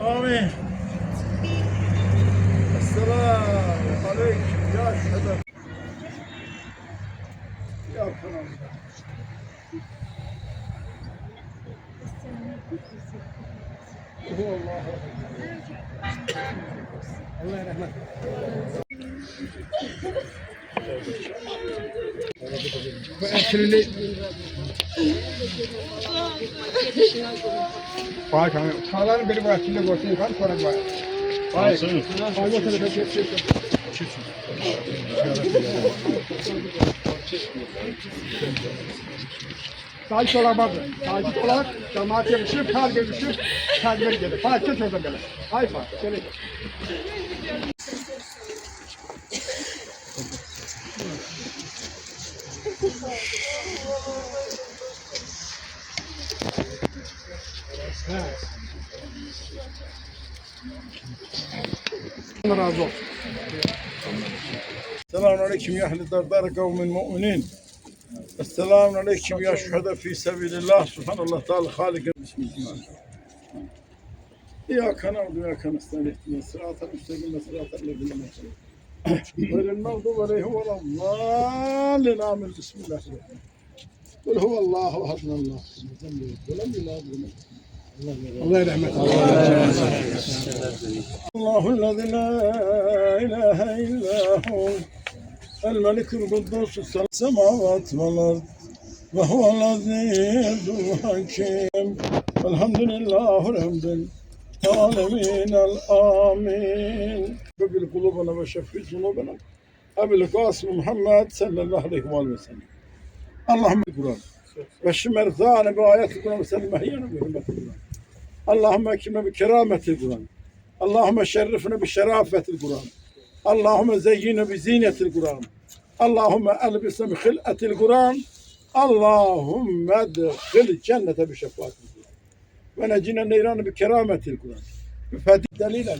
Amin. Esselamu aleyküm ya şehadem. Ya kanal. Allah rahmet. Bu ekşili. Vay kanal. Sağların biri bu ekşili borçlu kan sonra var. Vay. Vay bu tarafa çek. Sahip olamaz. Sahip olarak cemaat yarışıp, kar görüşüp, tedbir gelir. Fark et orada böyle. Hayır fark. Şöyle. Allah razı olsun. Selamun aleyküm ya ehli dardar kavmin mu'minin. Esselamun aleyküm ya şühada fi sebilillah. Subhanallah Teala Halik. Bismillahirrahmanirrahim. İyyâke na'budu ve iyyâke nestaîn. Sıratal müstakîm ve sıratal lezîne gayril mağdûbi aleyhim ve lad-dâllîn. Amin. Bismillahirrahmanirrahim. Kul huvallahu ahad. Allah rahmet. Allahüllezî la ilahe illâhu el-melikul kuddûs semâvâti vel ard ve huvel azîzul hakîm. Elhamdülillahi rabbil âlemîn. Amin. Bil kulubina ve şeffi zunubina. Ebil Kasım Muhammed sallallahu aleyhi ve sellem. Allahümme Kur'an. Ve şimerzâne bi ayeti Kur'an ve selmehiyyene bi hürmeti Kur'an. Allahümme ekime bi kerametil Kur'an. Allahümme şerrifne bi şerafetil Kur'an. Allahümme zeyyine bi zinetil Kur'an. Allahümme elbisne bi khil'etil Kur'an. Allahümme edkhil cennete bi şefaatil Kur'an. Ve necine neyranı bi kerametil Kur'an. Bi fedlik delilen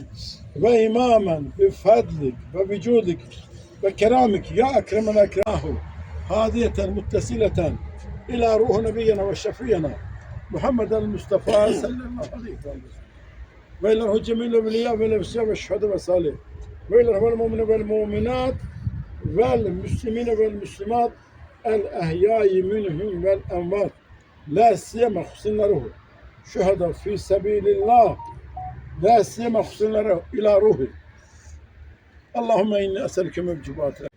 ve imamen bi fedlik ve vücudik ve keramik ya ekremen ekrahu. Hadiyeten muttesileten ila ruhu nebiyyena ve şefiyena Muhammed el-Mustafa sallallahu aleyhi ve sellem ve ilerhu cemil evliya ve levsiya ve şehade ve salih ve ilerhu vel mu'mine vel mu'minat vel müslimine vel müslimat el ehyâi minhum vel envat la siyeme husinleruhu şehade fi sebilillah la siyeme husinleruhu ila ruhi Allahümme inni eselke mevcubatı.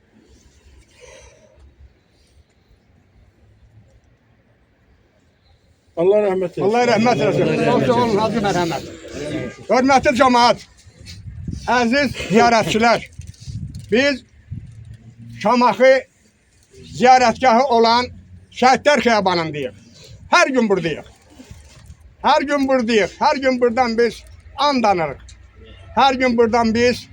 Allah rahmet eylesin. Allah rahmet eylesin. Çok sağ olun Hacı merhamet. Hürmetli cemaat, aziz ziyaretçiler, biz Şamaxı ziyaretgahı olan Şəhidlər Xiyabanındayıq. Her gün buradayıq. Her gün buradayıq. Her gün buradan biz andanırıq. Her gün buradan biz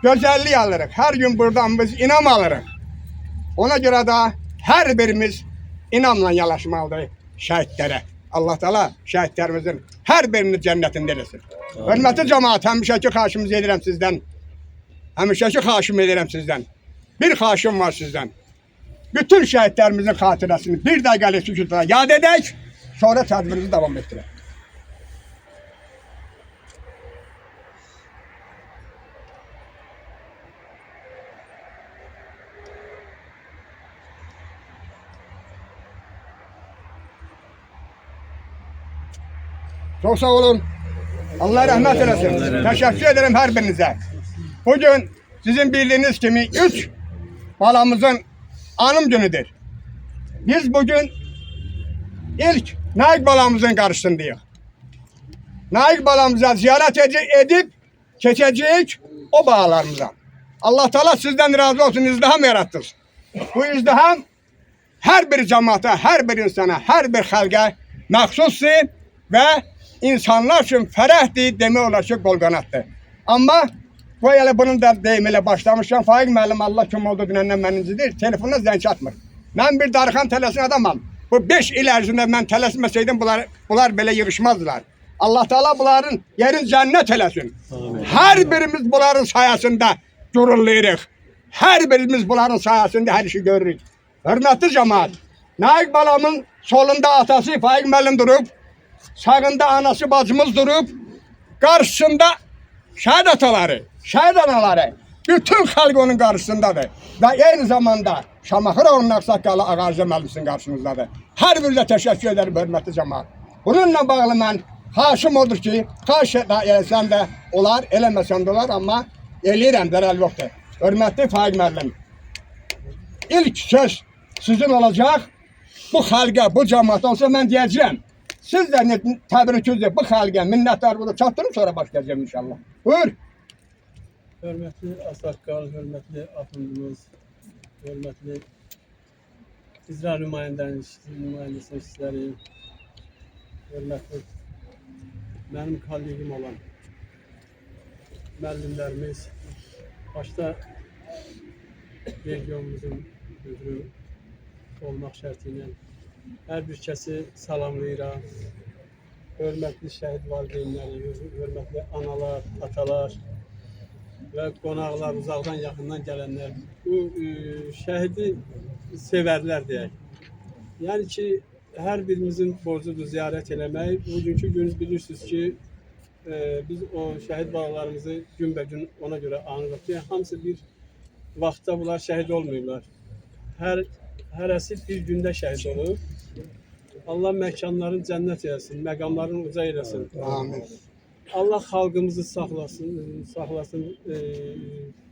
güzellik alırıq. Her gün buradan biz inam alırıq. Ona göre de her birimiz inamla yanaşmalıdır şəhidlərə. Allah Teala şəhidlərimizin her birini cennetinde etsin. Hürmetli cemaat, həmişəki xahişimizi edirəm sizdən. Həmişəki xahişim edirəm sizdən. Bir xahişim var sizdən. Bütün şəhidlərimizin xatirəsini bir dəqiqəlik sükutla yad edək, sonra tədbirimizi devam etdirək. Çok sağ olun. Allah rahmet eylesin. Teşekkür ederim her birinize. Bugün sizin bildiğiniz gibi 3 balamızın anım günüdür. Biz bugün ilk Naik balamızın karşısındayız. Naik balamıza ziyaret edip geçeceğiz o bağlarımıza. Allah Teala sizden razı olsun, izdiham yarattınız. Bu izdiham her bir cemaate, her bir insana, her bir halka məxsusdur ve insanlar için fərəhdir, demək olar ki, qol qanatdır. Amma bu elə bunun da deyimələ başlamışam. Faiq müəllim Allah kim oldu dünəndən mənincidir. Telefonuna zəng atmır. Mən bir darıxan tələsin adamam. Bu 5 il ərzində mən tələsməsəydim bunlar belə yığışmazdılar. Allah Teala bunların yerin cennet eləsin. Her birimiz bunların sayesinde gururlayırıq. Her birimiz bunların sayesinde her işi görürük. Hürmetli cemaat, Naik balamın solunda atası Faiq müəllim durup, sağında anası bacımız durup, karşısında şəhid ataları, şəhid anaları, bütün xalq onun qarşısındadır. Və eyni zamanda Şamaxırovun Ağsaqqalı Ağacı müəlliminin qarşınızdadır. Hər birinizə təşəkkür edərəm, hörmətli cəmaət. Bununla bağlı mən xahişim odur ki, xahiş eləsən də olar, eləməsən də olar, amma eləyirəm, dərəl yoxdur. Hörmətli Faiq müəllim, ilk söz sizin olacaq. Bu xalqa, bu cəmaət olsa mən deyəcəyəm. Siz də təbrikinizdir bu xalqa, minnətdar bunu çatdırın, sonra başlayacağım inşallah. Buyur. Hörmətli Ağsaqqal, hörmətli Axundumuz, hörmətli icra nümayəndəsi, hörmətli mənim kollegim olan müəllimlərimiz, başda regionumuzun müdürü olmaq şərti ilə hər bir kəsi salamlayıram. Hörmətli şəhid valideynləri, hörmətli analar, atalar və qonaqlar, uzaqdan, yaxından gələnlər bu şəhidi sevərlər deyək. Yəni ki, hər birimizin borcudur ziyarət eləmək. Bugünkü gün bilirsiniz ki, biz o şəhid balalarımızı günbəgün ona görə anırıq. Yəni, hamısı bir vaxtda bunlar şəhid olmayıblar. Hərəsi bir gündə şəhid olur. Allah məkanların cənnət eləsin, məqamların uca eləsin. Amin. Allah xalqımızı saxlasın,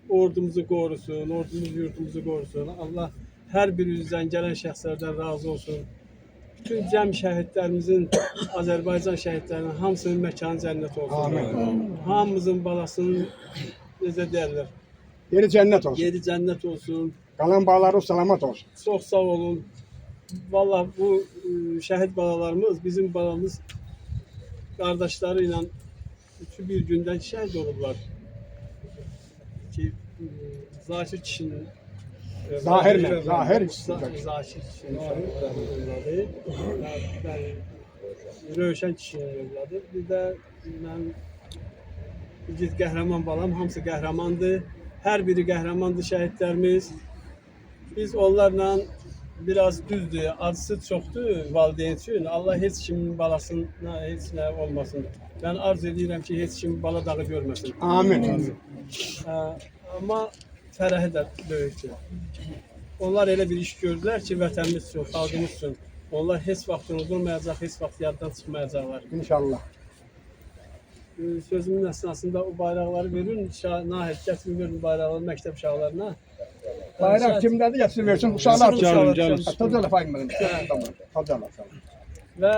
ordumuzu qorusun, ordumuz yurdumuzu qorusun. Allah hər birimizdən gələn şəxslərdən razı olsun. Bütün cəm şəhidlərimizin, Azərbaycan şəhidlərinin hamısının məkanı cənnət olsun. Amin. Hamımızın balasının, necə deyərlər, Yeri cənnət olsun. yeri cənnət olsun. Qalan bağları salamat olsun. Çox sağ olun. Vallahi bu şəhid balalarımız, bizim balamız qardaşları ilə bir gündə şəhid olublar. Ki, Zakir kişinin Zahir mi? Zahir. Zakir kişinin övladı. Bəli, Rövşən kişinin övladı. Bir də mən igid qəhrəman balam, hamısı qəhrəmandır. Hər biri qəhrəmandır şəhidlərimiz. Biz onlarla biraz düzdür, acısı çoxdur valideyn üçün. Allah heç kimin balasına heç nə olmasın. Mən arz edirəm ki, heç kim bala dağı görməsin. Amin. Amma fərəhi də böyükdür. Onlar elə bir iş gördülər ki, vətənimiz üçün, xalqımız üçün. Onlar heç vaxt unudulmayacaq, heç vaxt yaddan çıxmayacaqlar. İnşallah. Sözümün əsnasında o bayraqları verin, Nahid gətirin verin bayraqları məktəb uşaqlarına. Bayraq kimdədir? Gətirin versin. Uşaqlar. Uşaqlar. Tacala Faiq müəllim. Tacala. Və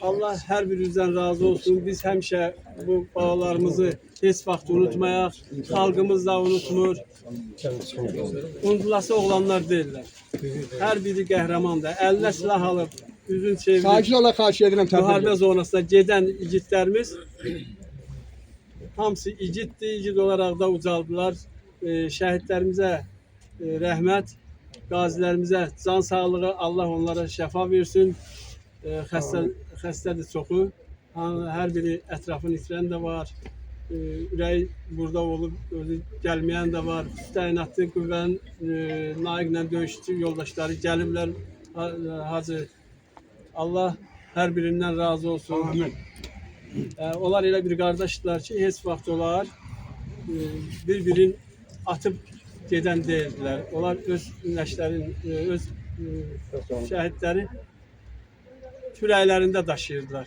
Allah hər birimizdən razı olsun. Biz həmişə bu balalarımızı heç vaxt unutmayaq. Xalqımız da unutmur. Unudulası oğlanlar deyirlər. Hər biri qəhrəmandır. Əlinə silah alıb, üzün çevirib, Sakin ola xahiş edirəm. müharibə zonasına gedən igidlərimiz hamısı igiddir. İgid olaraq da ucaldılar. Şəhidlərimizə rəhmət, qazilərimizə can sağlığı, Allah onlara şəfa versin. Xəstədir çoxu. Hər biri ətrafını itirən də var. Ürəyi burada olub, özü gəlməyən də var. Təyinatlı qüvvənin layiqlə döyüşçü yoldaşları gəliblər. Hacı, Allah hər birindən razı olsun. Amin. Onlar elə bir qardaşdılar ki, heç vaxt onlar bir-birini atıb gedən deyildilər. Onlar öz nəşlərin, öz şəhidləri kürəklərində daşıyırdılar.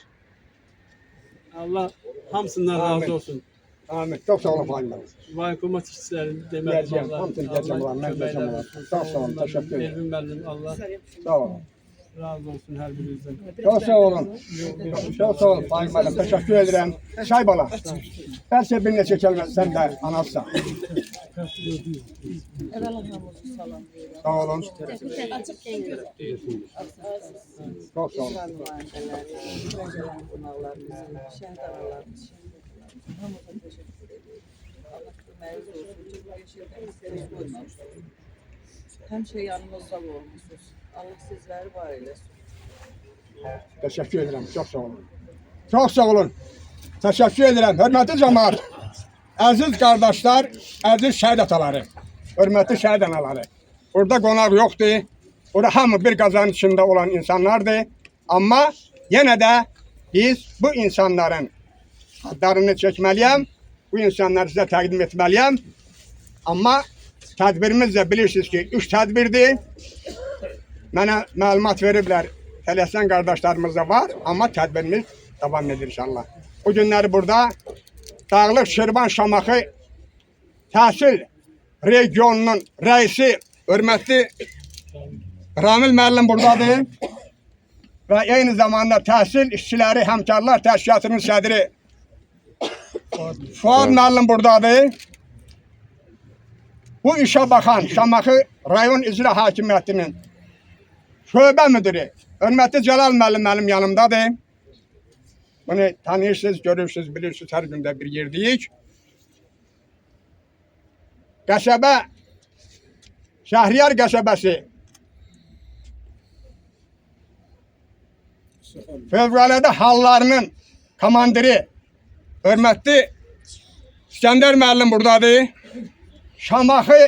Allah hamısından razı olsun. Amin. Çox sağ olun Faiq müəllim. Vankumat işçilərini demək Gələcəm. Hamısını gələcəm. Mən gələcəm. Çox sağ olun. Təşəkkür ederim. Elvin müəllim, Allah Sağ olun. razı olsun hər birinizdən. Çox sağ olun. Çox sağ olun Faiq müəllim. Təşəkkür edirəm. Çay bala. Bəlkə bir neçə kəlmə sən də anlatsan. Sağ olun. Çok sağ olun. Həmişə yanımızda olmuşsunuz. Allah sizləri var eləsin. Teşekkür ederim. Çok sağ olun. Çok sağ olun. Teşekkür ederim. Hürmetli cemaat. Aziz kardeşler, aziz şəhid ataları, hürmetli şəhid anaları. Burada qonaq yoxdur. Burada hamı bir qazanın içində olan insanlardır. Amma yenə də biz bu insanların adlarını çəkməliyəm. Bu insanları sizə təqdim etməliyəm. Amma tədbirimiz də bilirsiniz ki, 3 tədbirdir. Mənə məlumat veriblər, tələsən qardaşlarımız da var, amma tədbirimiz davam edir inşallah. Bu günləri burada Dağlıq Şirvan Şamaxı Təhsil Regionunun rəisi, hörmətli Ramil müəllim buradadır. Və eyni zamanda Təhsil İşçiləri Həmkarlar Təşkilatının sədri Fuad müəllim buradadır. Bu işe bakan Şamaxı Rayon İcra Hakimiyyətinin şöbə müdürü hörmətli Cəlal müəllim mənim yanımdadır. Bunu tanıyırsınız, görürsünüz, bilirsiniz, hər gündə bir yerdəyik. Qəsəbə, Şəhriyar qəsəbəsi fövqəladə hallarının komandiri hörmətli İskəndər müəllim buradadır. Şamaxı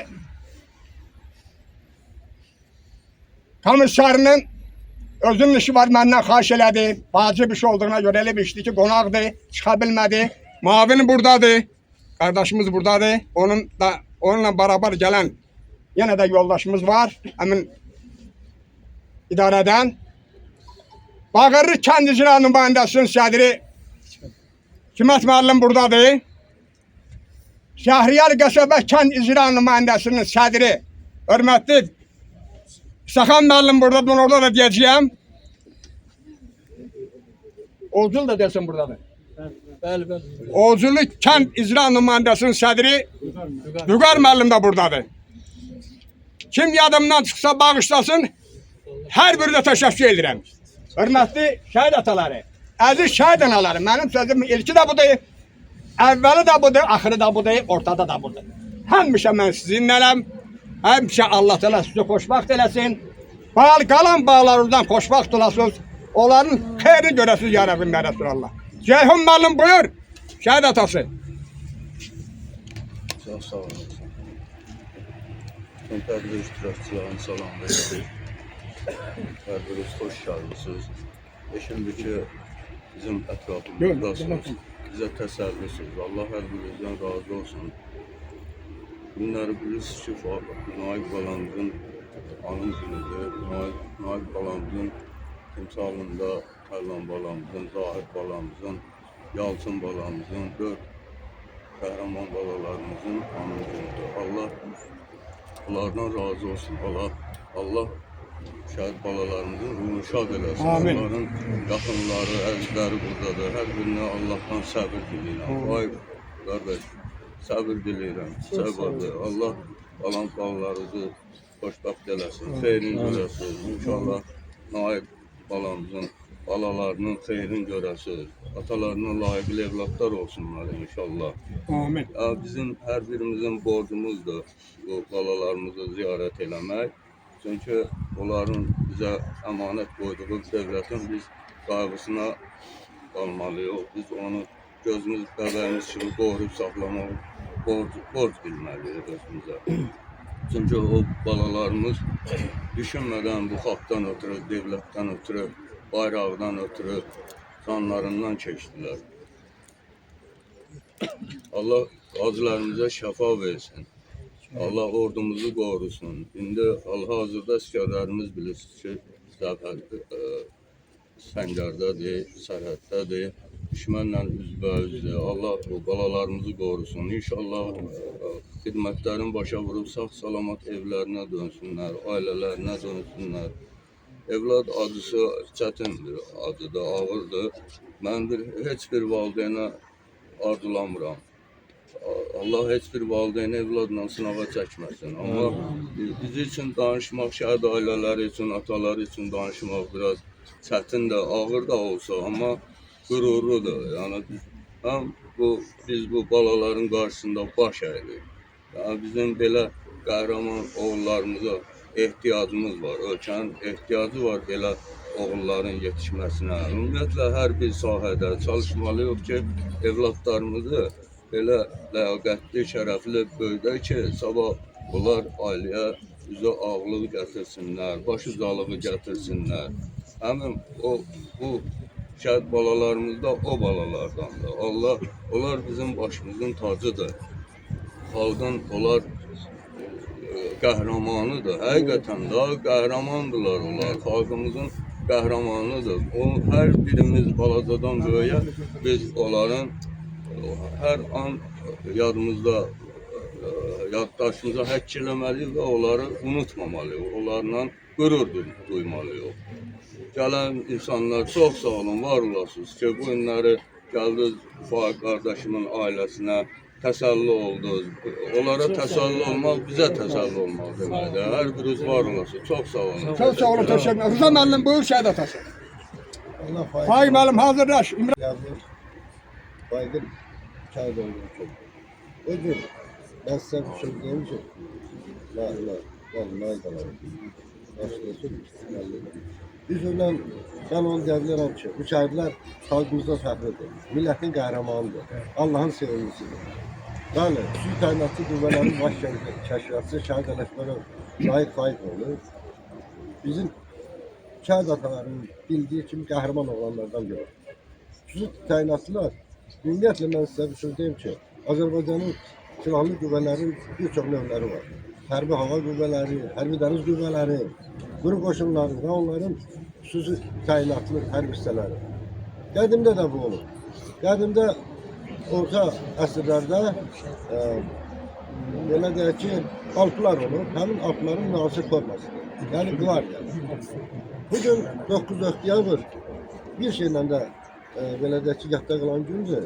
komissarının özünün işi var, məndən xahiş elədi. Vacib iş olduğuna görə elə bir işdir ki, qonaqdır, çıxa bilmədi. Mavini buradadır, qardaşımız buradadır. Onunla beraber gələn yenə də yoldaşımız var, həmin idarədən. Bağırlı Kənd İcra Nümayəndəsinin sədri Hikmət müəllim buradadır. Şəhriyar qəsəbə Kənd İcra Nümayəndəsinin sədri hörmətli Saxan müəllim buradadır, orada da deyəcəyəm. Ozul da desin buradadır. Bəli. Ozulu Kənd İcra Nümayəndəsinin sədri Vüqar müəllim də buradadır. Kim yadımdan çıxsa bağışlasın, hər biri də təşəkkür edirəm. Hörmətli şəhid ataları, əziz şəhid anaları, mənim sözüm ilki də budur, əvvəli də budur, axırı da budur, ortada da budur. Həmişə mən sizinləyəm, həmişə Allah təala sizi xoşbəxt eləsin. Qalan bağlarınızdan xoşbəxt olasınız, onların xeyrini görəsiniz ya Rəbbim ya Resulallah. Ceyhun müəllim buyur, şəhid atası. Çok sağ olun. Tüm tədbir iştirakçılarını salamlayırıq. Tədbiriniz xoş gəlmisiniz. Eşimdir ki, bizim ətrafımızdasınız. Bizə təsəllisiniz. Allah hər birinizdən razı olsun. Bunları bilirsiniz ki, Naib balamızın anım günüdür. Naib balamızın timsalında Tərlan balamızın, Zahid balamızın, Yalçın balamızın, 4 qəhrəman balalarımızın anım günüdür. Allah onlardan razı olsun. Allah şəhid balalarımızın ruhunu şad eləsin. Amin. Onların yaxınları, əzizləri buradadır. Hər birinə Allahdan səbir diləyirəm. Vay qardaş, səbir diləyirəm. Səbirdir. Allah qalan balalarınızı xoşbəxt eləsin. Xeyrin görəsiniz. İnşallah Naib balamızın balalarının xeyrin görəsiniz. Atalarına layiqli evlatlar olsunlar inşallah. Amin. Bizim hər birimizin borcumuzdur bu balalarımızı ziyarət eləmək. Çünki onların bizə əmanət qoyduğu dövlətin biz qayğısına qalmalıyıq. Biz onu gözümüz, bəbəyimiz kimi qoruyub saxlamaq borc bilməliyik özümüzə. Çünki o balalarımız düşünmədən bu xalqdan ötürü, dövlətdən ötürü, bayraqdan ötürü canlarından keçdilər. Allah qazilərimizə şəfa versin. Allah ordumuzu qorusun. İndi hal-hazırda əsgərlərimiz bilirsiniz ki, səngərdədir, sərhəddədir. Düşmənlə üzbəyüzdür. Allah bu balalarımızı qorusun. İnşallah xidmətlərin başa vurub sağ-salamat evlərinə dönsünlər, ailələrinə dönsünlər. Evlad acısı çətindir, acıdır, ağırdır. Mən heç bir valideynə arzulamıram. Allah heç bir valideyn evladla sınağa çəkməsin. Amma biz üçün danışmaq, şəhid ailələri üçün, ataları üçün danışmaq biraz çətin də, ağır da olsa, amma qürurludur. Yəni biz bu balaların qarşısında baş əyirik. Yəni bizim belə qəhrəman oğullarımıza ehtiyacımız var. Ölkənin ehtiyacı var belə oğulların yetişməsinə. Ümumiyyətlə hər bir sahədə çalışmalıyıq ki, evlatlarımızı belə ləyaqətli, şərəfli böyüdək ki, sabah bunlar ailəyə üzə ağlıq gətirsinlər, baş ucalığı gətirsinlər. Həmin bu şəhid balalarımız da o balalardandır. Allah, onlar bizim başımızın tacıdır. Xalqın onlar qəhrəmanıdır. Həqiqətən də qəhrəmandırlar onlar. Xalqımızın qəhrəmanıdır. O hər birimiz balacadan böyüyə biz onların hər an yadımızda yaddaşımıza həkk eləməliyik və onları unutmamalıyıq. Onlarla qürur duymalıyıq. Gələn insanlar çox sağ olun, var olasınız ki, bu günləri gəldiniz Faiq qardaşımın ailəsinə, təsəlli oldunuz. Onlara təsəlli olmaq, bizə təsəlli olmaq deməkdir. Hər biriniz var olasınız. Çox sağ olun. Çok sağ olun, teşekkür ederim. Rıza müəllim buyur şəhid atası. Allah Faik müəllim hazırlaş. İmran Yalnız baygın kağıt olduğu için. O gün ben size bir şey diyeyim ki vallahi kalalım. Başlasın. Biz ondan, ben onu diyebilirim ki bu şehirler halkımızda fəxridir. Milletin qəhrəmanıdır. Allah'ın sevimlisidir. Yani su kaynatı qüvvələrin baş kəşfiyyatçısı şəhid ələşbərə Şahid Faik olur. Bizim şəhid atalarının bildiği kimi qəhrəman oğlanlardan biri. Su kaynatçılar, ümumiyyətlə mən sizə bir söz deyim ki, Azərbaycanın silahlı qüvvələrin bir çox növləri var. Hərbi hava qüvvələri, hərbi dəniz qüvvələri, quru qoşunları və onların xüsusi təyinatlı hərbi hissələri. Qədimdə də bu olur. Qədimdə orta əsrlərdə belə deyək ki, alplar olur. Həmin alpların müasir formasıdır. Yəni qvardiya. Bugün 9 oktyabr bir şeylə də belə deyək ki, yadda qalan gündür.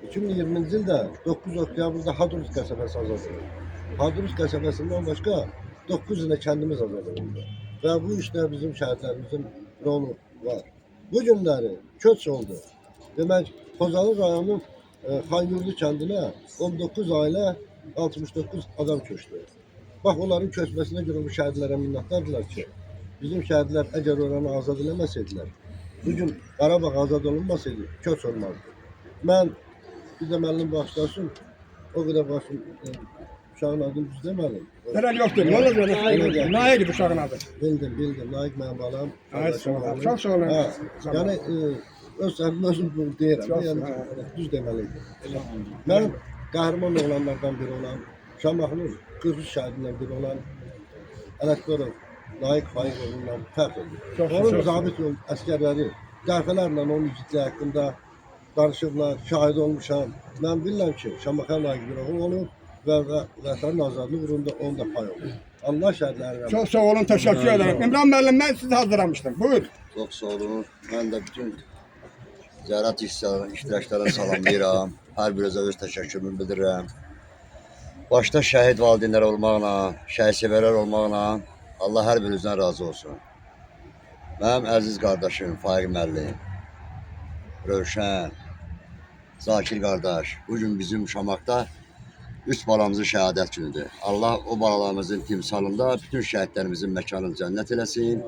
2020-ci ildə 9 oktyabrda Hadrut qəsəbəsi azad edildi. Hadrut qəsəbəsindən başqa 9 ilə kəndimiz azad edildi. Və bu işdə bizim şəhidlərimizin rolu var. Bu günləri köç oldu. Demək, Xocalı rayonunun Xanyurdu kəndinə 19 ailə 69 adam köçdü. Bax, onların köçməsinə görə bu şəhidlərə minnətdardırlar ki, bizim şəhidlər əgər oranı azad eləməsəydilər, bugün Qarabağ azad olunmasaydı, köç olmazdı. Mən bir də müəllim başlasın, o qədər başım, uşağın adını düz deməlim. Helal yoktur. Ne olur böyle? Nail bu uşağın adı. Bildim, Naik mənim balam. Evet, sağ olun. Çok sağ olun. Ha, yəni, öz səhvim özüm bunu deyirəm. Çox Yəni, sağ düz deməliydim. Mən qəhrəman oğlanlardan biri olan, Şamaxının 43 şəhədindən biri olan Ələkbərov, Naik Faik oğlundan fərq edir. Onun zabit əskərləri dəfələrlə onun igidliyi haqqında danışıblar, şahid olmuşam. Mən bilirəm ki, Şamaxan Naik bir oğul olub və vətənin azadlığı uğrunda onun da pay olur. Allah şəhidlərinə. Çok sağ olun, teşekkür ederim. İmran müəllim ben sizi hazırlamıştım. Buyur. Çox sağ olun. Mən də bütün zərat iştirakçılara salamlayıram. Hər birinizə öz təşəkkürümü bildirirəm. Başda şəhid valideynlər olmaqla, şəhid sevərlər olmaqla Allah hər birinizdən razı olsun. Mənim əziz qardaşım Faiq müəllim, Rövşən, Zakir qardaş, bugün bizim Şamaxda 3 balamızın şəhadət günüdür. Allah o balalarımızın timsalında bütün şəhidlərimizin məkanını cənnət eləsin.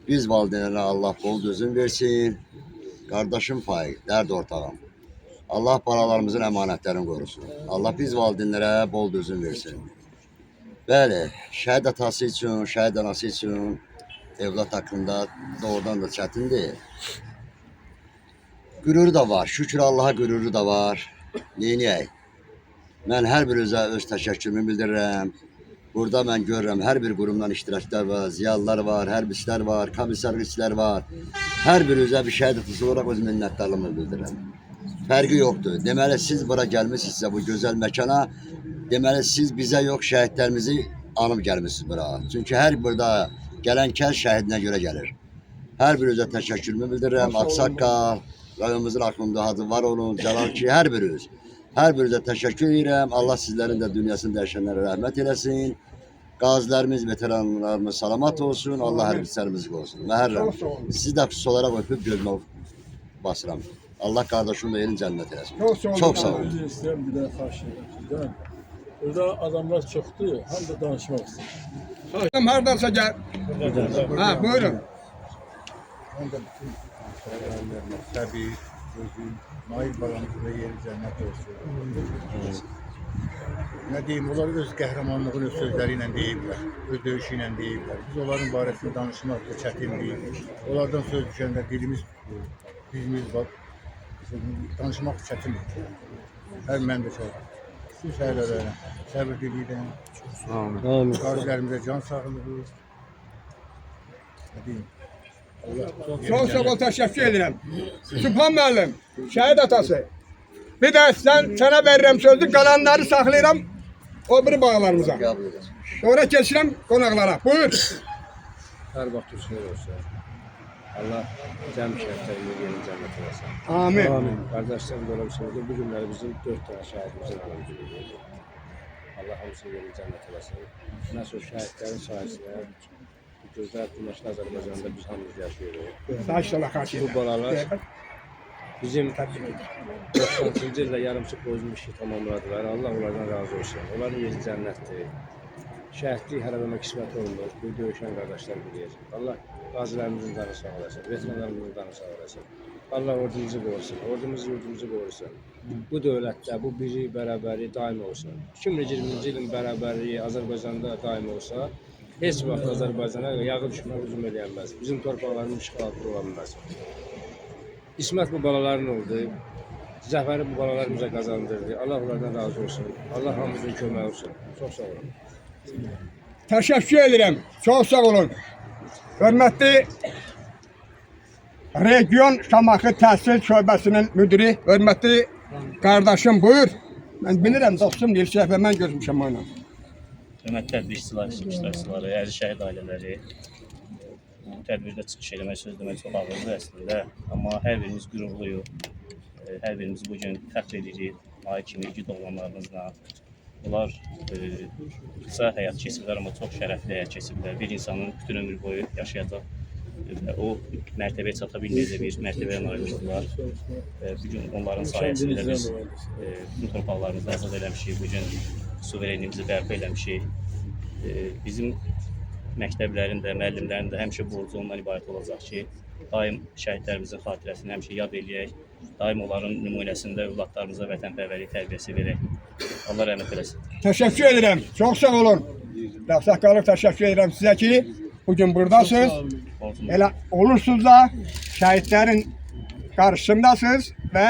Biz valideynlərə Allah bol dözüm versin. Qardaşım Faiq, dərd ortağım. Allah balalarımızın əmanətlərini qorusun. Allah biz valideynlərə bol dözüm versin. Bəli, şəhid atası üçün, şəhid anası üçün evlat haqqında doğrudan da çətindir. Qüruru da var, şükür Allaha qüruru da var. Neyniyək? Mən hər birinizə öz təşəkkürümü bildirirəm. Burada mən görürəm, hər bir qurumdan iştirakçılar var, ziyalılar var, hərbçilər var, komissarlar var. Hər birinizə bir şəhid atası olaraq öz minnətdarlığımı bildirirəm. Fərqi yoxdur. Deməli, siz bura gəlmişsinizsə bu gözəl məkana, deməli, siz bizə yox, şəhidlərimizi anıb gəlmişsiniz bura. Çünki hər burada gələn kəs şəhidinə görə gəlir. Hər birinizə təşəkkürümü bildirirəm. Aksaqqal, rayonumuzun haqqında adı var olun, Cəlal ki, hər biriniz. Hər birinizə təşəkkür edirəm. Allah sizlərin də dünyasını dəyişənlərə rəhmət eləsin. Qazilərimiz, veteranlarımız salamat olsun. Allah hərbçilərimizi qorusun. Məhərrəm, sizi də xüsusi olaraq öpüb gözümə basıram. Allah qardaşımla yerin cənnət eləsin. Çox sağ olun. Özür istəyirəm, bir də xahiş edirəm sizdən. Burada adamlar çoxdur, həm də danışmaq istəyirəm. Hardansa gel. Ha, buyurun. Mən də bütün şəhidlərlə təbii, özüm, Nail balamızda yeri cənnət olsun. Nə deyim, onlar öz qəhrəmanlığını öz sözləri ilə deyiblər, öz döyüşü ilə deyiblər. Biz onların barəsində danışmaq da çətin deyil. Onlardan söz düşəndə dilimiz tutur. gücümüz var. Danışmaq çətin. Hər mən də şəhid. Bu şəhidlərə səbir diləyirəm. Amin. Qazilərimizə can sağlığı. Ne diyeyim? Çok sağ ol, teşekkür ederim. Sübhan müəllim, şəhid atası. Bir də sənə verirəm sözü, qalanları saxlayıram o biri bağlarımıza. Qəbul edin. Sonra keçirəm qonaqlara. Buyur. Hər vaxt xeyir olsun. Allah cəm şəhidlərini yeni cənnət eləsin. Amin. Qardaşlar belə bir şeydir. Bu günləri bizim 4 dənə şəhidimizin anımızdır. Allah hamısını yeni cənnət eləsin. Nəsə şəhidlərin sayəsində bu gözəl günəşli Azərbaycanda biz hamımız yaşayırıq. Saçla xaç Bu balalar bizim 90-cı ildə yarımçıq boyunlu işi tamamladılar. Allah onlardan razı olsun. Onların yeri cənnətdir. Şəhidlik hər adama qismət olunur. Bu döyüşən qardaşlar bilir. Allah qazilərimizin canı sağ olasın, veteranlarımızın canı sağ olasın. Allah ordumuzu qorusun, ordumuzu yurdumuzu qorusun. Bu dövlətdə bu biri, bərabəri daim olsun. 2020-ci ilin bərabərliyi Azərbaycanda daim olsa, heç vaxt Azərbaycana yağı düşmən hücum edilməz. Bizim torpaqlarımız işğal altında ola bilməz. İsmət bu balaların oldu. Zəfəri bu balalar bizə qazandırdı. Allah onlardan razı olsun. Allah hamımızın köməyi olsun. Çox sağ olun. Teşekkür ederim. Çok sağ olun. Hürmetli Region Şamaxı Təhsil Şöbəsinin müdiri, hürmetli kardeşim buyur. Ben bilirəm dostum deyil, şəhbə mən gözmüşəm ona. Hörmətli tədbir iştirakçıları, əziz şəhid ailələri, bu tədbirdə çıxış eləmək, söz demək çox ağırdır əslində. Amma hər birimiz qürurluyuq, hər birimiz bugün fəxr edirik, ay kimi igid oğlanlarımızla. Bunlar qısa həyat keçiblər, amma çox şərəfli həyat keçiblər. Bir insanın bütün ömür boyu yaşayacaq və o mərtəbəyə çata bilməyəcək bir mərtəbəyə nail oldular. Bugün onların sayəsində biz bütün torpaqlarımızı azad eləmişik, bugün suverenliğimizi bərpa eləmişik. Bizim məktəblərin də, müəllimlərin də həmişə borcu ondan ibarət olacaq ki, daim şəhidlərimizin xatirəsini həmişə yad eləyək, daim onların nümunəsində övladlarımıza vətənpərvərlik tərbiyəsi verək. Allah rəhmət eləsin. Teşekkür ederim. Çok sağ olun. Sakallık teşekkür ederim size ki bugün buradasınız. Elə olursunuz da şəhidlərin qarşısındasınız və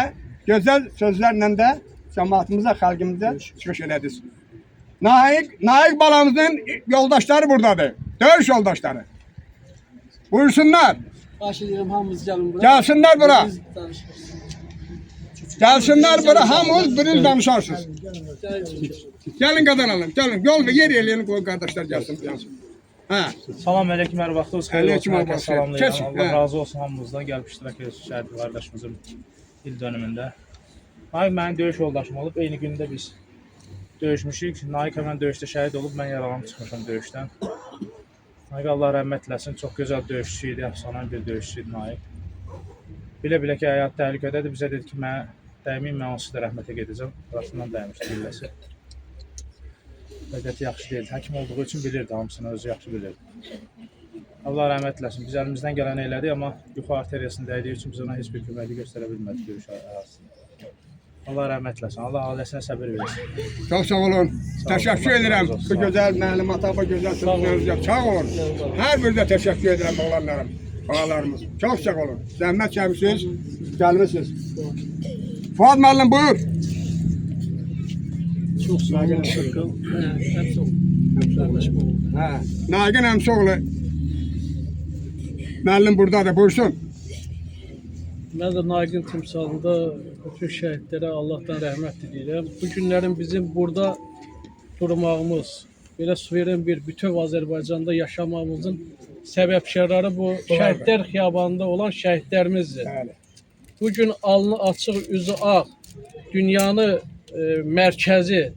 gözəl sözlərlə də cəmaatımıza, xalqımıza çıxış edədiniz. Naik balamızın yoldaşları buradadır. Döyüş yoldaşları. Buyursunlar. Başlayalım hamımız gelin buraya. Gelsinler bura. Biz danışırız. Gelsinler bura. Hamımız biriniz danışarsınız. Gelin kazanalım. Gelin. Yol ve yer yerlerini koy kardeşler gelsin. Ha. Salam əleykum, hər vaxtınız xeyir olsun. Əleykum, Hər kəs salamlayıram. Keçin, Allah hə. razı olsun hamımızdan gəlib iştirak edirsiniz şəhid qardaşımızın il dönümündə. Naik mənim döyüş yoldaşım olub, eyni gündə biz döyüşmüşük. Naik həmən döyüşdə şəhid olub, mən yaralanıb çıxmışam döyüşdən. Naik Allah rəhmət eləsin, çox gözəl döyüşçü idi, əfsanə bir döyüşçü idi Naik. Bilə-bilə ki, həyat təhlükədədir, bizə dedi ki, mən dəyməyim, mən onsuz da rəhmətə gedəcəm. Burasından dəymişdi billəsi. Vəziyyəti yaxşı deyil. Həkim olduğu üçün bilirdi, hamısını özü yaxşı bilirdi. Allah rəhmət eləsin. Biz əlimizdən gələn elədik, amma yuxu arteriyasını dəydiyi üçün biz ona heç bir köməklik göstərə bilmədik döyüş arasında. Allah rəhmət eləsin. Allah ailəsinə səbir versin. Çok sağ olun. Teşekkür ederim. Bu güzel malumata, bu güzel sözlerinize. Sağ olun. Her birine teşekkür ederim oğlanlarım, ağalarımız. Çok sağ olun. Zahmet çekmişsiniz, gelmişsiniz. Fuat Müəllim buyur. Çok sağ olun. Hepsi kardeşim oldu. Ha. Nagin Əmsoğlu. Müəllim buradadır, buyursun. Ben de Naigin timsalında bütün şehitlərə Allah'tan rəhmət diləyirəm. Bu günlərin bizim burada durmağımız, belə suveren bir bütöv Azərbaycanda yaşamamızın səbəbkarları bu şəhidlər xiyabanında olan şəhidlərimizdir. Bugün alnı açıq, üzü ağ, dünyanı mərkəzi,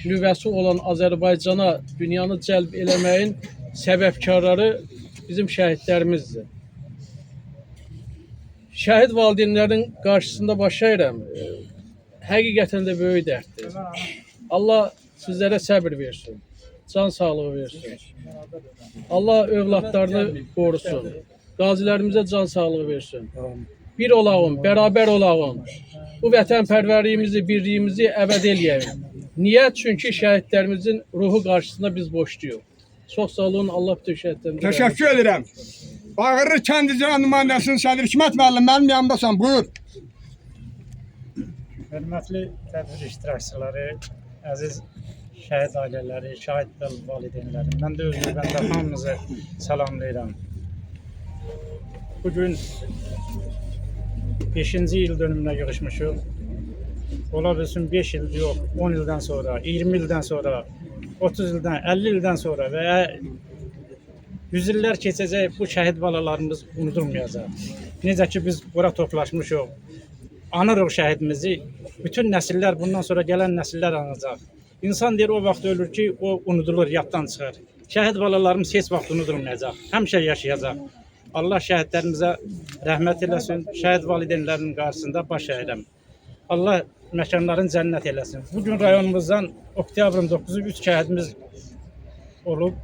nüvəsi olan Azərbaycana dünyanı cəlb eləməyin səbəbkarları bizim şəhidlərimizdir. Şəhid valideynlərin qarşısında başlayıram. Həqiqətən də böyük dərddir. Allah sizlərə səbir versin, can sağlığı versin. Allah övladlarını qorusun. Qazilərimizə can sağlığı versin. Bir olağın, bərabər olağın. Bu vətənpərvərliyimizi, birliyimizi əbəd eləyək. Niyə? Çünki şəhidlərimizin ruhu qarşısında biz boşluyuq. Çox sağ olun, Allah bütün şəhidlərimizə. Teşekkür ederim. Bağırlı kənd icra nümayəndəsinin sədri Hikmət müəllim, mənim yanımdasan, buyur. Hörmətli tədbir iştirakçıları, əziz şəhid ailələri, şahid valideynləri, mən də öz növbəmdə hamınızı salamlayıram. Bugün 5-ci il dönümünə yığışmışıq. Ola bilsin 5 il yox, 10 ildən sonra, 20 ildən sonra, 30 ildən, 50 ildən sonra və ya 100 illər keçəcək, bu şəhid balalarımız unudulmayacaq. Necə ki biz bura toplaşmışıq, anırıq şəhidimizi, bütün nəsillər, bundan sonra gələn nəsillər anacaq. İnsan deyir, o vaxt ölür ki, o unudulur, yaddan çıxır. Şəhid balalarımız heç vaxt unudulmayacaq, həmişə yaşayacaq. Allah şəhidlərimizə rəhmət eləsin, şəhid valideynlərinin qarşısında baş əyirəm. Allah məkanların cənnət eləsin. Bugün rayonumuzdan oktyabrın 9-u 3 şəhidimiz olub.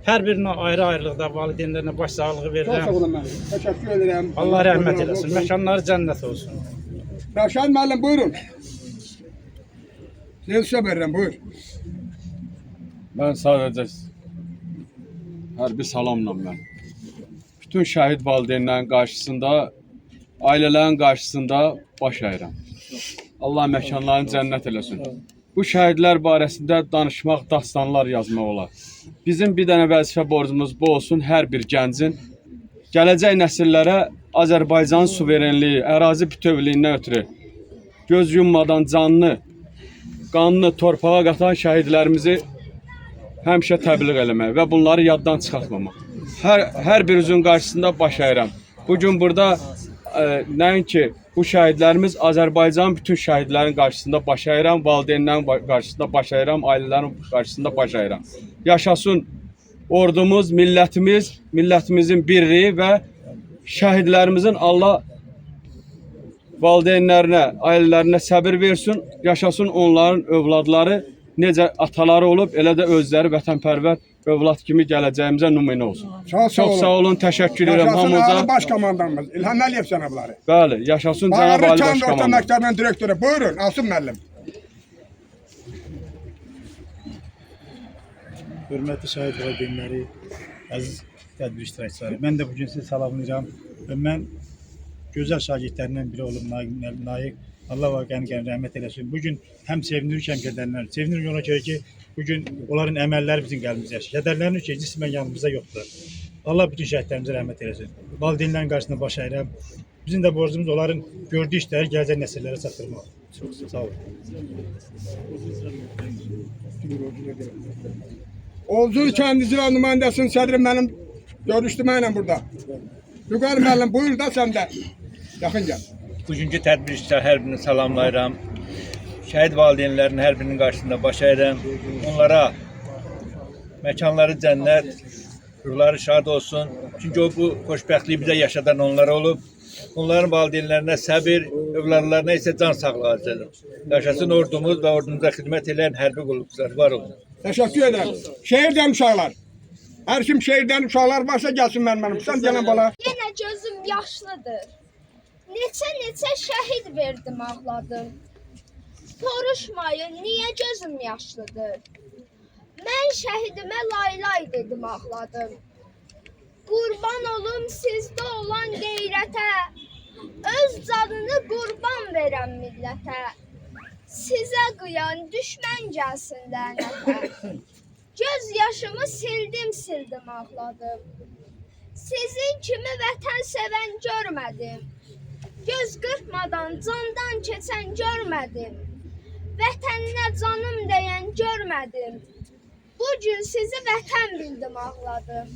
Hər birinə ayrı-ayrılıqda valideynlərinə baş sağlığı Çox verirəm. sağ olun müəllim. Təşəkkür edirəm. Allah rəhmət eləsin, məkanları cənnət olsun. Rəşad müəllim, buyurun. Sizə verirəm, buyur. Mən sadəcə hərbi salamla mən. Bütün şəhid valideynlərin qarşısında, ailələrin qarşısında baş əyirəm. Allah məkanlarını cənnət eləsin. Bu şəhidlər barəsində danışmaq, dastanlar yazmaq olar. Bizim bir dənə vəzifə borcumuz bu olsun, hər bir gəncin gələcək nəsillərə Azərbaycanın suverenliyi, ərazi bütövlüyündən ötürü göz yummadan canını, qanını torpağa qatan şəhidlərimizi həmişə təbliğ eləmək və bunları yaddan çıxartmamaq. Hər birinizin qarşısında baş əyirəm. Bugün burada nəinki bu şəhidlərimiz, Azərbaycanın bütün şəhidlərin qarşısında baş əyirəm, valideynlərin qarşısında baş əyirəm, ailələrin qarşısında baş əyirəm. Yaşasın ordumuz, millətimiz, millətimizin birliyi və şəhidlərimizin Allah valideynlərinə, ailələrinə səbir versin, yaşasın onların övladları, necə ataları olub, elə də özləri vətənpərvər övlad kimi gələcəyimizə nümunə olsun. Çox sağ olun, təşəkkür edirəm hamınıza. Yaşasın baş komandamız, İlham Əliyev cənabları. Bəli, yaşasın cənab Ali Baş Bağırlı Orta komandamız. Məktəbinin direktoru, buyurun, Asım müəllim. Hörmətli şəhid valideynləri, əziz tədbir iştirakçıları, mən də bugün sizi salamlayıram. Mən gözəl şagirdlərindən biri olub Naiq. Allah var qəni rəhmət eləsin. Bugün həm sevinirik, həm kədərlənirik. Sevinirik ona görə ki, bugün onların əməlləri bizim qəlbimizdə yaşayır. Kədərlənirik ki, cismən yanımızda yoxdur. Allah bütün şəhidlərimizə rəhmət eləsin. Valideynlərin qarşısında baş əyirəm. Bizim də borcumuz onların gördüyü işləri gələcək nəsillərə çatdırmaq. Çox sağ olun. Olcuz kənd icra nümayəndəsinin sədri mənim görüşdü mənimlə burada. Vüqar müəllim, buyur da sən də. Yaxın gəl. Bugünkü tədbir işçiləri hər birini salamlayıram. Şəhid valideynlərinin hər birinin qarşısında baş əyirəm. Onlara məkanları cənnət, ruhları şad olsun. Çünki o bu xoşbəxtliyi bizə yaşadan onlara olub. Onların valideynlərinə səbir, övladlarına isə can sağlığı arzulayıram. Yaşasın ordumuz və ordumuza xidmət edən hərbi qulluqçular var olun. Təşəkkür edirəm. Şehirdən uşaqlar. Hər kim şehirdən uşaqlar varsa gəlsin mənim. Sən gələn bala. Yenə gözüm yaşlıdır. Neçə şəhid verdim, ağladım. Soruşmayın, niyə gözüm yaşlıdır? Mən şəhidimə laylay dedim, ağladım. Qurban olum sizdə olan qeyrətə, öz canını qurban verən millətə. Sizə qıyan düşmən gəlsin lənətə. Göz yaşımı sildim, ağladım. Sizin kimi vətən sevən görmədim. Göz qırpmadan candan keçən görmədim. Vətəninə canım deyən görmədim. Bugün sizi vətən bildim, ağladım.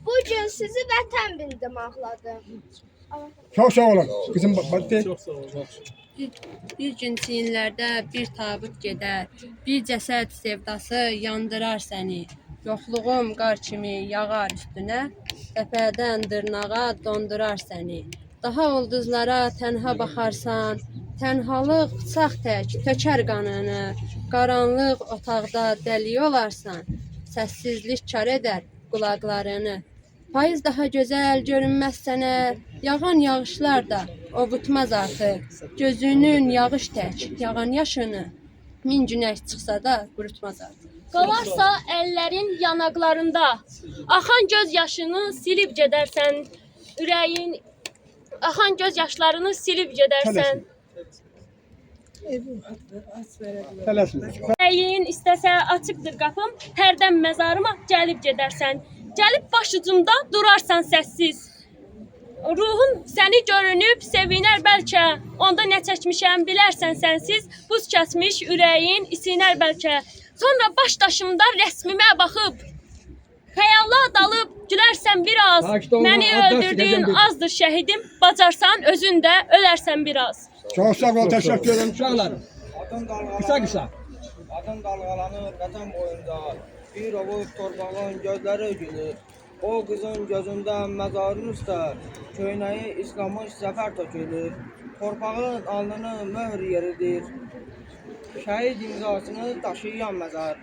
Bugün sizi vətən bildim, ağladım. Çox sağ olun. Qızım, Çox sağ olun. Bir gün çiyinlərdə bir tabut gedər, bir cəsəd sevdası yandırar səni. Yoxluğum qar kimi yağar üstünə, təpədən dırnağa dondurar səni. Daha ulduzlara tənha baxarsan, tənhalıq sağ tək tökər qanını, qaranlıq otaqda dəli olarsan, səssizlik kar edər qulaqlarını. Payız daha gözəl görünməz sənə, yağan yağışlar da ovutmaz artıq. Gözünün yağış tək, yağan yaşını, min günəş çıxsa da qurutmaz artıq. Qalarsa əllərin yanaqlarında, axan göz yaşını silib gedərsən, ürəyin, axan göz yaşlarını silib gedərsən. Ürəyin istəsə açıqdır qapım, hərdən məzarıma gəlib gedərsən. Gəlib başucumda durarsan səssiz. Ruhum səni görünüb sevinər bəlkə, onda nə çəkmişəm bilərsən sənsiz. Buz kəsmiş ürəyin isinər bəlkə. Sonra baş daşımda rəsmimə baxıb, xəyala dalıb gülərsən biraz. Məni öldürdüyün azdır şəhidim, bacarsan özün də ölərsən biraz. Çox sağ ol, təşəkkür ederim uşaqlarım. Qısa. Adım dalğalanır vətən boyunca, bir ovuz torpağın gözləri gülür. O qızın gözündə məzarın üstə, köynəyi islanmış zəfər tökülür. Torpağın alnının möhr yeridir, şəhid imzasını daşıyan məzar.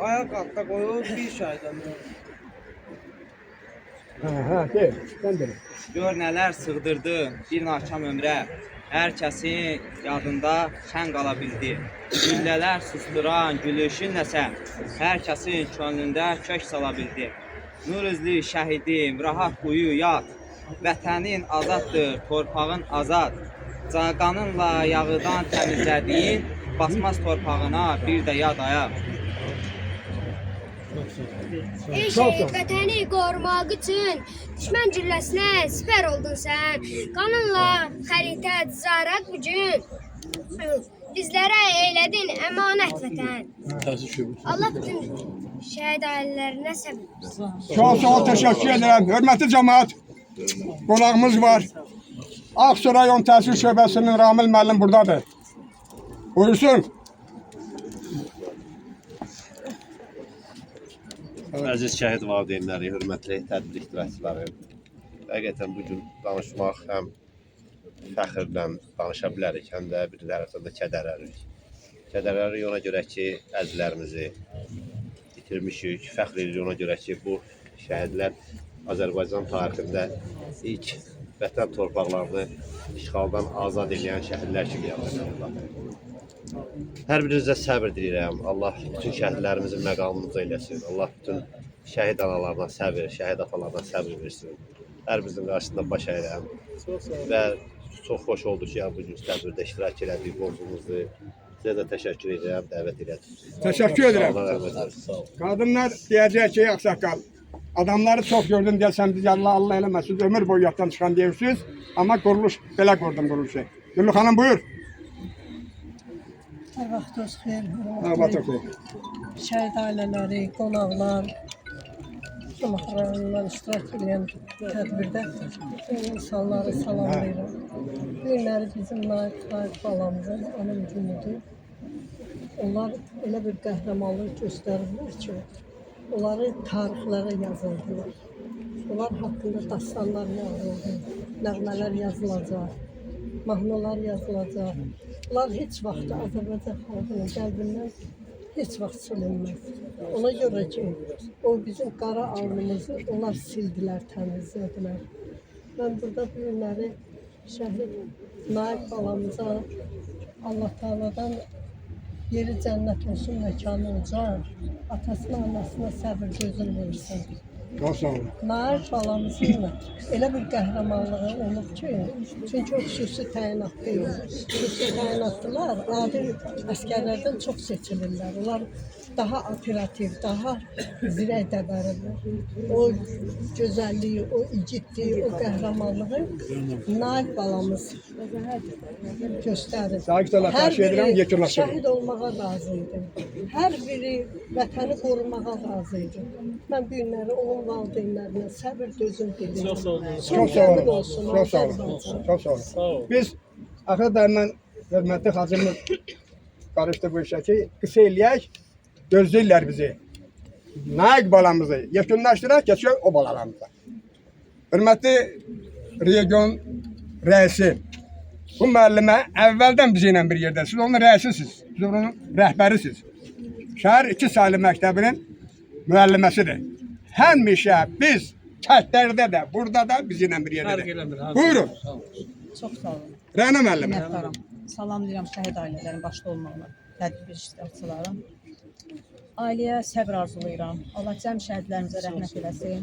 Ayaq altda qoyur bir şəhid ömrü. Gör nələr sığdırdı bir nakam ömrə. Hər kəsin yadında şən qala bildi. Güllələr susturan gülüşün nəsə, hər kəsin könlündə kök sala bildi. Nur üzlü şəhidim, rahat uyu yat. Vətənin azaddır, torpağın azad. Qanınla yağıdan təmizlədiyin, basmaz torpağına bir də yad ayaq. Ey şəhid, vətəni qorumaq üçün düşmən gülləsinə sipər oldun sən. Qanınla xəritə düzərək bu gün bizlərə eylədin əmanət vətən. Allah bütün şəhid ailələrinə səbir versin. Çox sağ ol, təşəkkür edirəm. Hörmətli cəmaət, qonağımız var. Ağsu rayon təhsil şöbəsinin Ramil müəllim buradadır. Buyursun. Əziz şəhid valideynləri, hörmətli tədbir iştirakçıları, həqiqətən bugün danışmaq həm fəxrlə danışa bilərik, həm də bir tərəfdən də kədərlənirik. Kədərlənirik ona görə ki, əzizlərimizi itirmişik, fəxr edirik ona görə ki, bu şəhidlər Azərbaycan tarixində ilk vətən torpaqlarını işğaldan azad edən şəhidlər kimi yadlanırlar. Hər birinizə səbir diləyirəm. Allah bütün şəhidlərimizin məqamımızı eyləsin. Allah bütün şəhid analarına səbir, şəhid atalarına səbir versin. Hər birimizin qarşısında baş əyirəm. Və çox xoş oldu ki, bugün tədbirdə iştirak elədik, qonşumuzdur. Sizə də təşəkkür edirəm, dəvət elədik. Təşəkkür edirəm. Qadınlar deyəcək ki, ağsaqqal, adamları çox gördün deyəsən, biz Allah eləməsin, ömür boyu yaddan çıxan deyirsiniz. Amma quruluş, belə qurdum quruluşu. Güllü xanım, buyur. Hər vaxtınız xeyir, şəhid ailələri, qonaqlar, Şamaxıranlar iştirak edən tədbirdə insanları salamlayıram. Bu günləri bizim Naiq balamızın anım günüdür. Onlar elə bir qəhrəmanlıq göstərirlər ki, onları tarixlərə yazıldılar. Onlar haqqında dastanlar yazıldı, nəğmələr yazılacaq, mahnılar yazılacaq. Onlar heç vaxt Azərbaycan xalqının qəlbindən heç vaxt silinməz. Ona görə ki, o bizim qara alnımızı onlar sildilər, təmizlədilər. Mən burada bu günləri şəhid Naiq balamıza Allah Teala'dan yeri cənnət olsun, məkanı uca, atasına, anasına səbir gözün versin. Çox sağ olun. Naiq balamızın elə bir qəhrəmanlığı olub ki, çünki o xüsusi təyinatlı yox. Xüsusi təyinatlılar adi əskərlərdən çox seçilirlər. Onlar daha operativ, daha zirək dəbəridir. O gözəlliyi, o igidliyi, o qəhrəmanlığı Naiq balamız göstərir. Hər biri şəhid olmağa razı idi. Hər biri vətəni qorumağa razı idi. Mən bu günləri onun valideynlərinə səbir dözüm dedim. Çox sağ olun. Çox sağ olun. Biz axır dərlə hörmətli hacımız qarışdı bu işə ki, qısa eləyək, gözləyirlər bizi. Naiq balamızı yekunlaşdıraq, keçiyor o balalarımıza. Hörmətli region rəisi, bu müəllimə əvvəldən bizi ilə bir yerdə, siz onun rəisisiniz, siz onun rəhbərisiz. Şəhər 2 saylı məktəbinin müəlliməsidir. Həmişə biz kətlərdə də, burada da bizi ilə bir yerdədir. Buyurun. Çox sağ olun. Rəna müəllimə. Salam deyirəm şəhid ailələrin başda olmaqla, tədbir iştirakçılarım. ailəyə səbr arzulayıram. Allah cəm şəhidlərimizə rəhmət eləsin.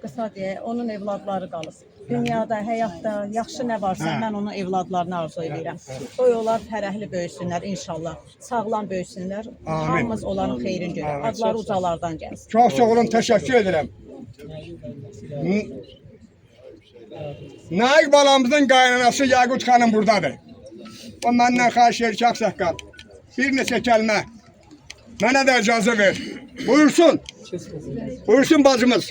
Qısa deyə, onun evladları qalıb. Dünyada, həyatda yaxşı nə varsa mən onun evladlarını arzu edirəm. Qoy onlar fərəhli böyüsünlər inşallah. Sağlam böyüsünlər. Hamımız onların xeyrini görək. Adları ucalardan gəlsin. Çox sağ olun, təşəkkür edirəm. Naik balamızın qaynanası Yaqut xanım buradadır. O məndən xahiş edir ki, Ağsaqqal, bir neçə kəlmə mənə də icazə ver. Buyursun. Buyursun bacımız.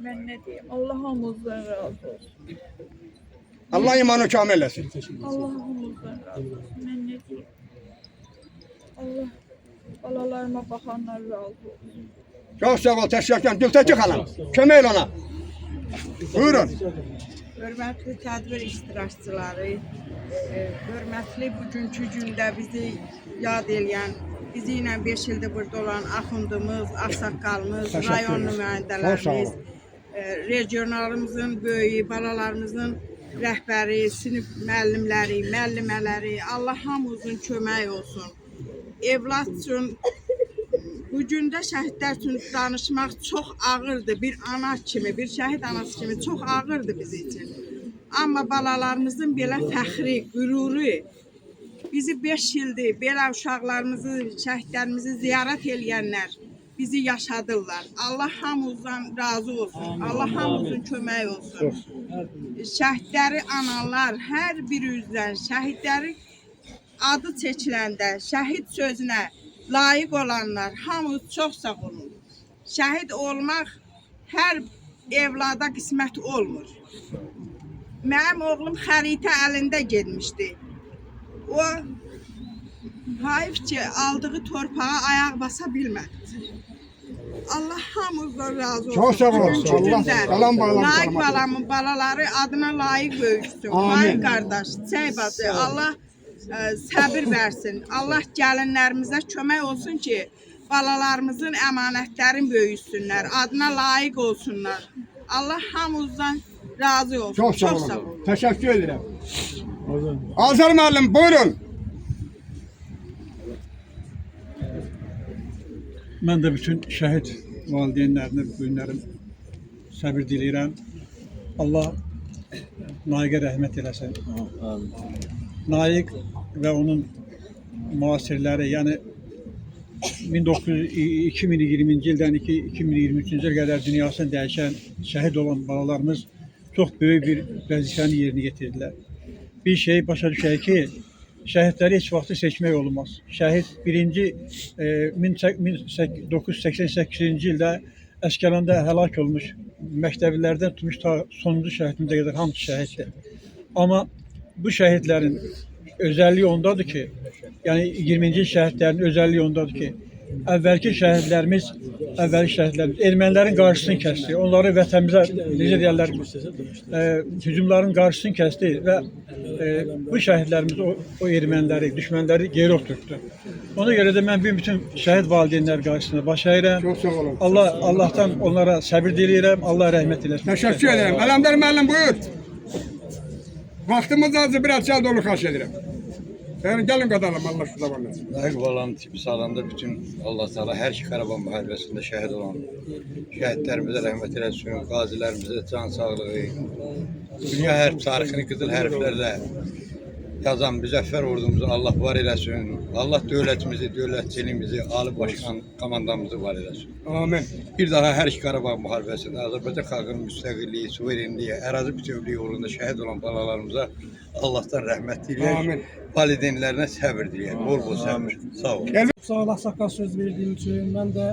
Mən nə deyim? Allah hamımızdan razı olsun. Allah imanı kamil eləsin. Allah hamımızdan razı olsun. Mən nə deyim? Allah balalarıma baxanlar razı olsun. Çox sağ ol, təşəkkür edirəm. Gültəki xanım, kömək el ona. Buyurun. Hörmətli tədbir iştirakçıları, hörmətli bugünkü gündə bizi yad eləyən, bizi ilə 5 ildir burada olan axundumuz, Ağsaqqalımız, rayon nümayəndələrimiz, regionalımızın böyüyü, balalarımızın rəhbəri, sinif müəllimləri, müəllimələri, Allah hamımızın kömək olsun. Evlad üçün, bu gündə şəhidlər üçün danışmaq çox ağırdır. Bir ana kimi, bir şəhid anası kimi çox ağırdır bizim için. Amma balalarımızın belə fəxri, qüruru, bizi 5 ildir belə uşaqlarımızı, şəhidlərimizi ziyarət eləyənlər bizi yaşadırlar. Allah hamımızdan razı olsun. Allah hamımızın kömək olsun. Şəhidləri analar, hər bir üzdən şəhidləri adı çəkiləndə, şəhid sözünə layiq olanlar, hamımız çox sağ olun. Şəhid olmaq hər evlada qismət olmur. Mənim oğlum xəritə əlində getmişdi. O, hayf ki, aldığı torpağa ayaq basa bilmədi. Allah hamımızdan razı olsun. Çox sağ olsun. Allah Naik balamın balaları adına layiq böyüksün. Naik qardaş, çay bacı, Allah səbir versin. Allah gəlinlərimizə kömək olsun ki, balalarımızın əmanətlərin böyüsünlər, adına layiq olsunlar. Allah hamımızdan razı olsun. Çox sağ olun. Təşəkkür edirəm. Azər müəllim, buyurun. Mən də bütün şəhid valideynlərinə bu günlərim səbir diləyirəm. Allah Naiqə rəhmət eləsin. Naiq və onun müasirləri, yəni 2020-ci ildən 2023-cü ilə qədər dünyasını dəyişən, şəhid olan balalarımız çox böyük bir vəzifəni yerinə yetirdilər. Bir şey başa düşək ki, şəhidləri heç vaxtı seçmək olmaz. Şəhid birinci 1988-ci ildə Əskəlanda həlak olmuş, məktəblilərdən tutmuş ta sonuncu şəhidimizə qədər hamısı şəhiddir. Amma bu şəhidlərin özəlliyi ondadır ki, yəni 20-ci il şəhidlərin özəlliyi ondadır ki, əvvəlki şəhidlərimiz ermənilərin qarşısını kəsdi. Onları vətənimizə, necə deyərlər, hücumların qarşısını kəsdi və bu şəhidlərimiz o erməniləri, düşmənləri geri oturtdu. Ona görə də mən bütün şəhid valideynlər qarşısında baş əyirəm. Allahdan onlara səbir diləyirəm, Allah rəhmət eləsin. Təşəkkür edirəm. Ələmdar müəllim, buyur. Vaxtımız azı biraz cəld onu xahiş edirəm. Yəni gəlin qadalım Allah şu zamanla. Naik balam tipi sağlamda bütün Allah Teala her iki Qarabağ müharibəsində şəhid olan şəhidlərimizə rəhmət eləsin, qazilərimizə can sağlığı, dünya hərb tarixini qızıl hərflərlə yazan müzəffər ordumuzu Allah var eləsin. Allah dövlətimizi, dövlətçiliyimizi, Ali Başkan komandamızı var eləsin. Amin. Bir daha hər iki Qarabağ müharibəsində Azərbaycan xalqının müstəqilliyi, suverenliyi, ərazi bütövlüyü uğrunda şəhid olan balalarımıza Allah'tan rəhmət diləyək. Amin. Valideynlərinə səbir diləyək. Bol səbir. Sağ olun. Sağ ol, Ağsaqqal söz verdiğin için. Mən də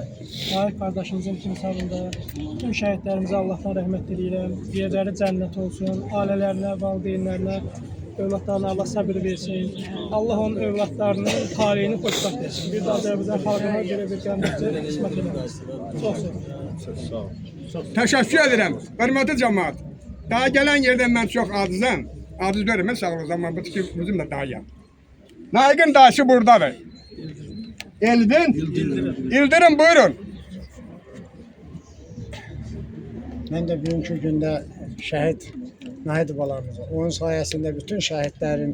Naik qardaşımızın timsalında bütün şəhidlərimizə Allah'tan rəhmət diləyirəm. Yerləri cənnət olsun. Ailələrinə, valideynlərinə, övladlarına Allah səbir versin. Allah onun övladlarının talihini xoşbəxt etsin. Bir də Azərbaycan xalqına görə bir qəmətçi qismət eləməsin. Çox sağ ol. Təşəkkür edirəm. Hörmətli cəmaət. Daha gələn yerdən mən çox acizəm. Aciz görmə sağ olun zaman bu ki bizim də dayı. Naigin dayısı buradadır. İldirim buyurun. Mən də bugünkü gündə şəhid Nahid balamızı, onun sayəsində bütün şəhidlərin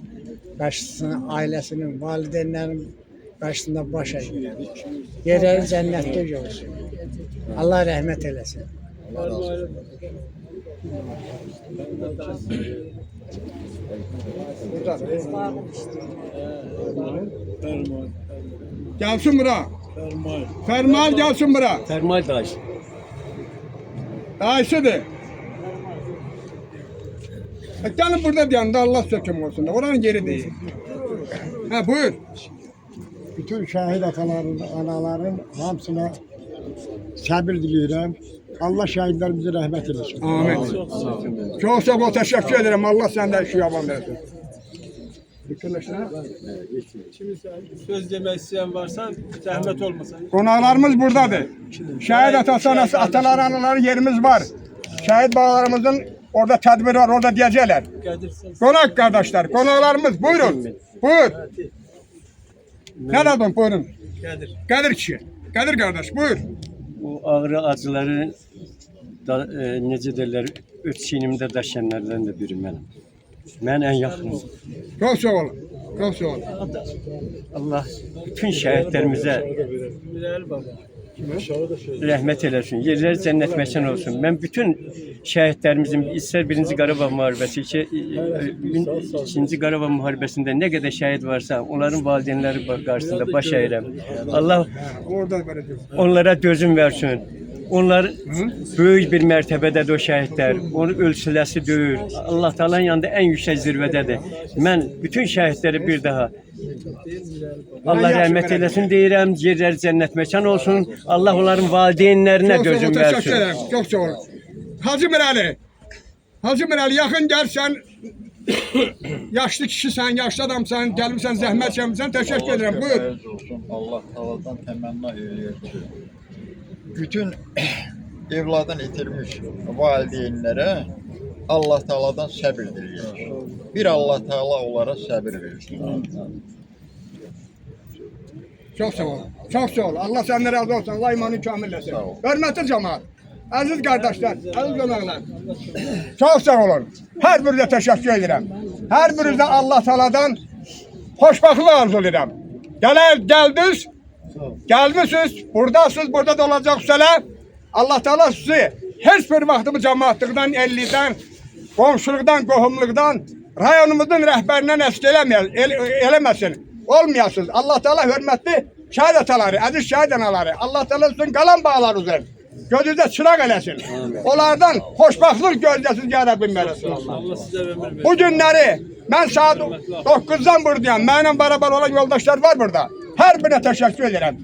başçısının, ailəsinin, valideynlərin qarşısında baş əyir. Yerləri cənnətdə olsun. Allah rəhmət eləsin. Gelsin bura. Fermal gelsin bura. Fermal dayı. Dayısıdır. Gelin burada diyen de Allah söküm olsun. Oranın yeri değil. Ha buyur. Bütün şəhid ataların, anaların hamısına səbir diləyirəm. Allah şəhidlərimizə rəhmət eləsin. Amin. Çok sağ ol, teşekkür ederim. Allah senden şu yaban versin. Söz demek isteyen varsa zahmet olmasa. Konaklarımız buradadır. Şehit atası, anası, ataları, anaları yerimiz var. Şehit bağlarımızın orada tedbir var, orada diyecekler. Konak kardeşler, konaklarımız buyurun. Buyur. Ne dedin buyurun. Kadir kişi. Kadir kardeş buyur. Bu ağrı acıları da, necə derler, öz çiğnimde daşıyanlardan da biri benim. Ben en yakınım. Çok sağ olun. Çok sağ olun. Allah bütün şehitlerimize rəhmət eləsin. Yerləri cənnət məkan olsun. Mən bütün şəhidlərimizin istər 1-ci Qarabağ müharibəsi, 2-ci Qarabağ müharibəsində nə qədər şəhid varsa, onların valideynləri qarşısında baş əyirəm. Allah onlara dözüm versin. Onlar böyük bir mərtəbədədir o şəhidlər. Onu ölçüləsi deyil. Allah Taala'nın yanında ən yüksək zirvədədir. Mən bütün şəhidləri bir daha Allah rəhmət eləsin deyirəm. Yerləri cənnət məkan olsun. Allah onların valideynlərinə dözüm versin. Çok sağ olun. Hacı Mirali. Hacı Mirali yaxın gəl sən. Yaşlı kişisən, yaşlı adamsan, gəlmişsən, zəhmət çəkmisən. Təşəkkür edirəm. Buyur. Allah Taala'dan təmənna edirəm ki, bütün evladını itirmiş valideynlərə Allah Taala'dan səbir diləyir. Bir Allah Taala onlara səbir versin. Çok sağ ol. Çok sağ ol. Allah senden razı olsun. Allah imanı kamillesin. Hürmetli cemaat. Aziz kardeşler, aziz qonaqlar. Çok sağ olun. Her birine teşekkür ederim. Her birine Allah Taala'dan hoşbaxtlık arzu ederim. Geldiniz. Gelmişsiniz. Buradasınız. Burada da olacaqsınız. Allah Taala sizi heç bir vaxtımı cemaatlıqdan, 50'den, komşuluktan, qohumluqdan, rayonumuzun rəhbərindən əsk eləməsin. Olmayasınız. Allah Taala hörmətli şəhid ataları, əziz şəhid anaları, Allah Taala sizin qalan bağlarınızı gözünüzdə çıraq eləsin. Onlardan xoşbaxtlıq gözləsiniz ya Rabbim verəsin. Bu günləri mən saat 9'dan buradayım. Mənimlə beraber olan yoldaşlar var burada. Her birine teşekkür ederim.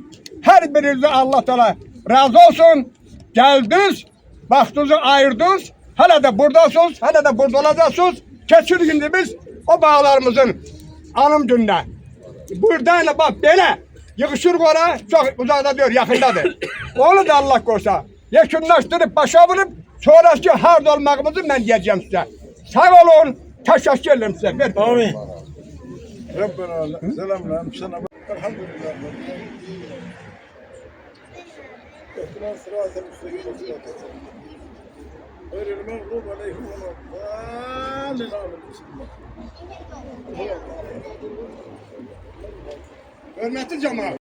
Her birinizde Allah Taala razı olsun. Geldiniz, vaxtınızı ayırdınız. Hala da buradasınız, hala da burada olacaksınız. Keçir gündür biz o bağlarımızın anım gününe. Buradayla bak böyle yığışır ora, çok uzakta diyor, yakındadır. Onu da Allah korusa yekunlaştırıp başa vurup sonraki hard olmağımızı ben diyeceğim size. Sağ olun, teşekkür ederim size. Amin. Rabbena selamlar sana. Elhamdülillah. اهدنا الصراط المستقيم غير المغضوب عليهم ولا الضالين. Hürmetli cemaat.